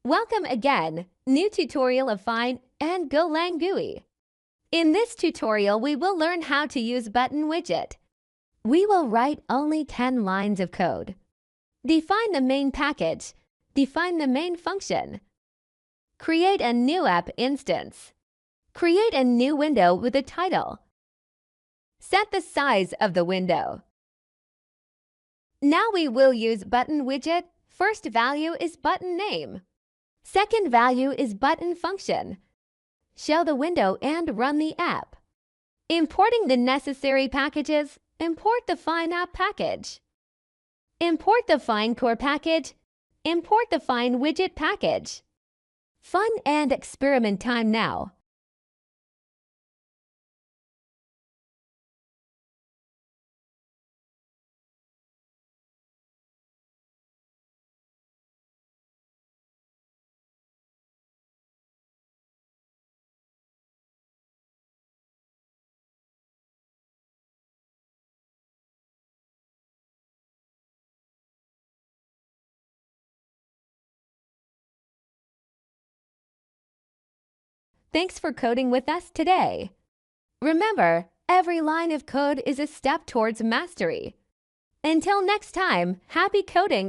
Welcome again, new tutorial of Fyne and GoLang GUI. In this tutorial, we will learn how to use button widget. We will write only 10 lines of code. Define the main package. Define the main function. Create a new app instance. Create a new window with a title. Set the size of the window. Now we will use button widget. First value is button name. Second value is button function. Show the window and run the app. Importing the necessary packages, import the Fyne app package. Import the Fyne core package. Import the Fyne widget package. Fun and experiment time now. Thanks for coding with us today. Remember, every line of code is a step towards mastery. Until next time, happy coding!